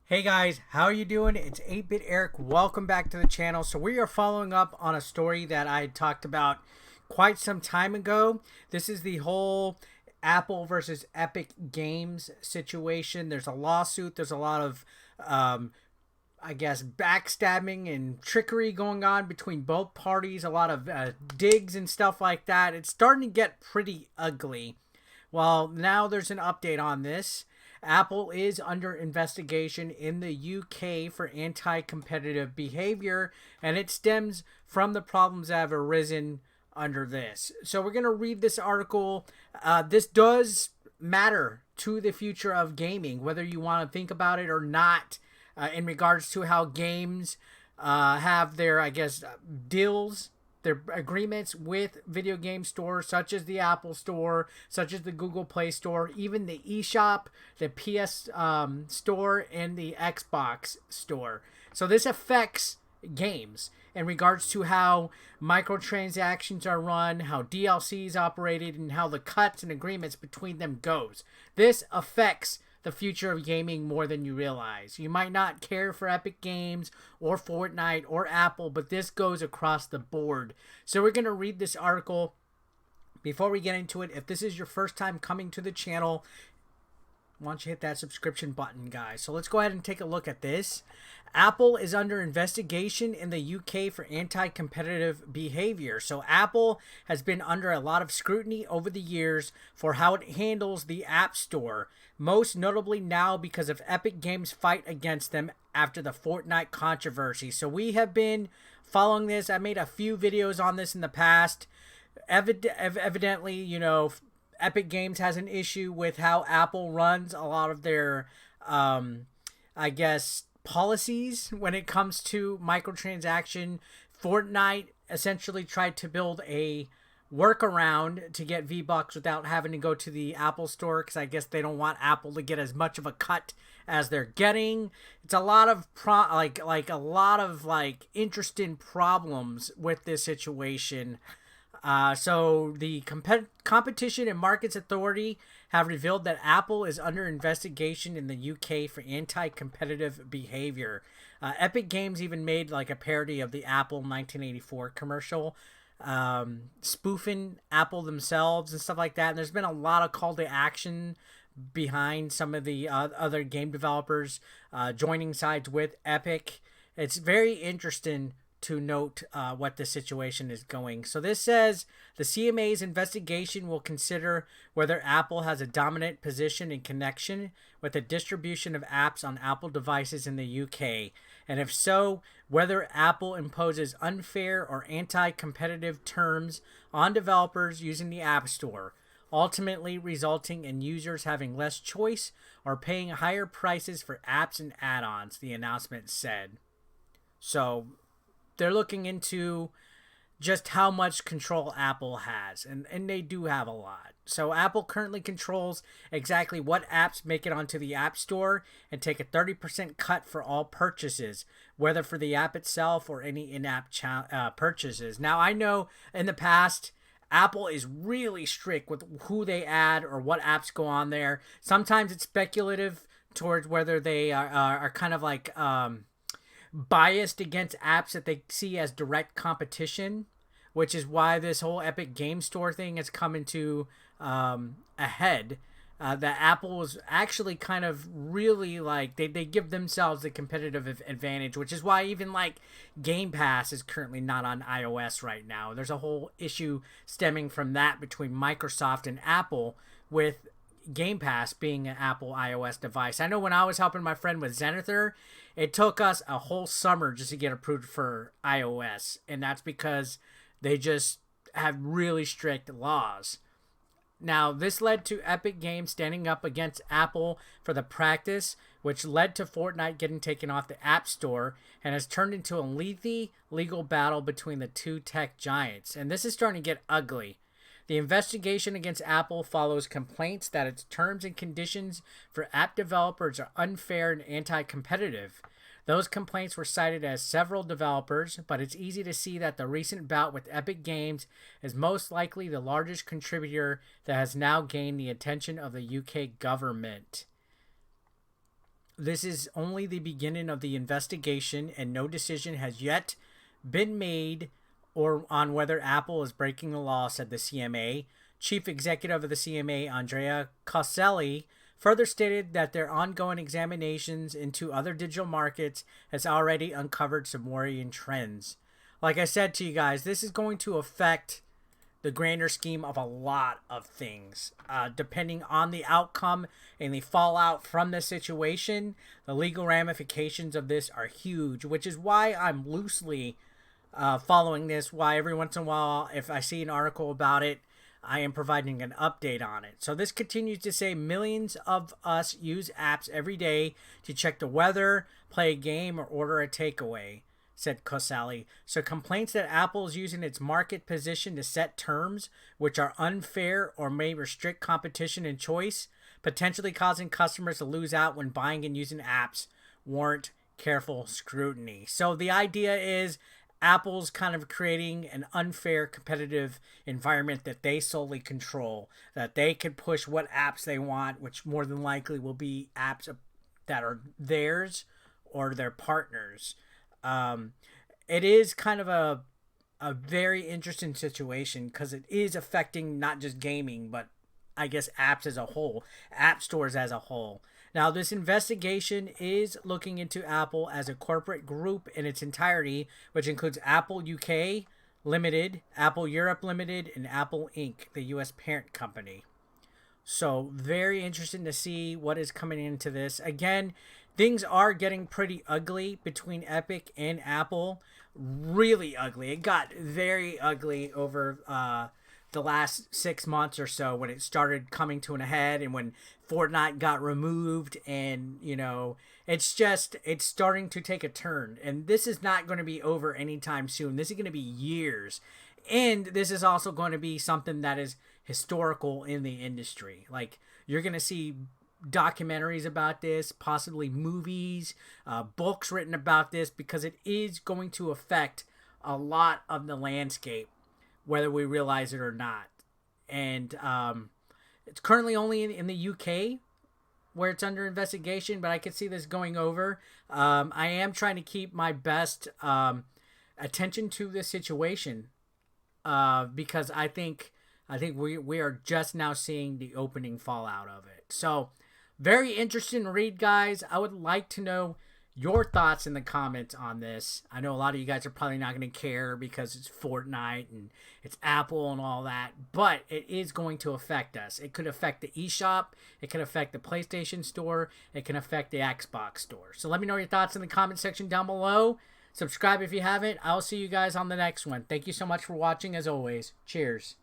Hey guys, how are you doing? It's 8-Bit Eric. Welcome back to the channel. So we are following up on a story that I talked about quite some time ago. This is the whole Apple versus Epic Games situation. There's a lawsuit. There's a lot of, I guess, backstabbing and trickery going on between both parties. A lot of digs and stuff like that. It's starting to get pretty ugly. Well, now there's an update on this. Apple is under investigation in the UK for anti-competitive behavior, and it stems from the problems that have arisen under this. So we're going to read this article. This does matter to the future of gaming, whether you want to think about it or not, in regards to how games have their, I guess, deals, their agreements with video game stores such as the Apple Store, such as the Google Play Store, even the eShop, the PS Store, and the Xbox Store. So this affects games in regards to how microtransactions are run, how DLC is operated, and how the cuts and agreements between them goes. This affects the future of gaming more than you realize. You might not care for Epic Games or Fortnite or Apple, but this goes across the board. So we're going to read this article. Before we get into it, if this is your first time coming to the channel, why don't you hit that subscription button, guys. So let's go ahead and take a look at this. Apple is under investigation in the UK for anti-competitive behavior. So Apple has been under a lot of scrutiny over the years for how it handles the App Store, most notably now because of Epic Games' fight against them after the Fortnite controversy. So we have been following this. I made a few videos on this in the past. Evidently, you know, Epic Games has an issue with how Apple runs a lot of their, I guess, policies when it comes to microtransaction. Fortnite essentially tried to build a workaround to get V-Bucks without having to go to the Apple Store, because I guess they don't want Apple to get as much of a cut as they're getting. It's a lot of a lot of interesting problems with this situation. So the Competition and Markets Authority have revealed that Apple is under investigation in the UK for anti-competitive behavior. Epic Games even made like a parody of the Apple 1984 commercial, spoofing Apple themselves and stuff like that. And there's been a lot of call to action behind some of the other game developers joining sides with Epic. It's very interesting to note what the situation is going. So this says the CMA's investigation will consider whether Apple has a dominant position in connection with the distribution of apps on Apple devices in the UK, and if so, whether Apple imposes unfair or anti-competitive terms on developers using the App Store, ultimately resulting in users having less choice or paying higher prices for apps and add-ons, the announcement said. So they're looking into just how much control Apple has, and they do have a lot. So Apple currently controls exactly what apps make it onto the App Store and take a 30% cut for all purchases, whether for the app itself or any in-app purchases. Now, I know in the past, Apple is really strict with who they add or what apps go on there. Sometimes it's speculative towards whether they are kind of like biased against apps that they see as direct competition, which is why this whole Epic Game Store thing has come into a head. That Apple was actually kind of really like, they give themselves the competitive advantage, which is why even like Game Pass is currently not on iOS right now. There's a whole issue stemming from that between Microsoft and Apple, with Game Pass being an Apple iOS device. I know when I was helping my friend with Zenither, it took us a whole summer just to get approved for iOS, and that's because they just have really strict laws. Now, this led to Epic Games standing up against Apple for the practice, which led to Fortnite getting taken off the App Store, and has turned into a lengthy legal battle between the two tech giants. And this is starting to get ugly. The investigation against Apple follows complaints that its terms and conditions for app developers are unfair and anti-competitive. Those complaints were cited as several developers, but it's easy to see that the recent bout with Epic Games is most likely the largest contributor that has now gained the attention of the UK government. this is only the beginning of the investigation, and no decision has yet been made or on whether Apple is breaking the law, said the CMA. Chief executive of the CMA, Andrea Coscelli, further stated that their ongoing examinations into other digital markets has already uncovered some worrying trends. Like I said to you guys, this is going to affect the grander scheme of a lot of things. Depending on the outcome and the fallout from the situation, the legal ramifications of this are huge, which is why I'm loosely following this, why every once in a while, if I see an article about it, I am providing an update on it. So this continues to say millions of us use apps every day to check the weather, play a game, or order a takeaway, said Coscelli. So complaints that Apple is using its market position to set terms which are unfair or may restrict competition and choice, potentially causing customers to lose out when buying and using apps, warrant careful scrutiny. So the idea is Apple's kind of creating an unfair competitive environment that they solely control, that they can push what apps they want, which more than likely will be apps that are theirs or their partners. It is kind of a very interesting situation because it is affecting not just gaming, but I guess apps as a whole, app stores as a whole. Now, this investigation is looking into Apple as a corporate group in its entirety, which includes Apple UK Limited, Apple Europe Limited, and Apple Inc., the U.S. parent company. So, very interesting to see what is coming into this. Again, things are getting pretty ugly between Epic and Apple. Really ugly. It got very ugly over the last 6 months or so when it started coming to an head and when Fortnite got removed, and it's starting to take a turn, and this is not going to be over anytime soon. This is going to be years, and this is also going to be something that is historical in the industry. Like, you're going to see documentaries about this, possibly movies, books written about this, because it is going to affect a lot of the landscape, whether we realize it or not. And it's currently only in the UK where it's under investigation, but I could see this going over. I am trying to keep my best attention to this situation because I think we are just now seeing the opening fallout of it. So, very interesting read, guys. I would like to know your thoughts in the comments on this. I know a lot of you guys are probably not going to care because it's Fortnite and it's Apple and all that, but it is going to affect us. It could affect the eShop, it could affect the PlayStation Store, it can affect the Xbox Store. So let me know your thoughts in the comment section down below. Subscribe if you haven't. I'll see you guys on the next one. Thank you so much for watching as always. Cheers.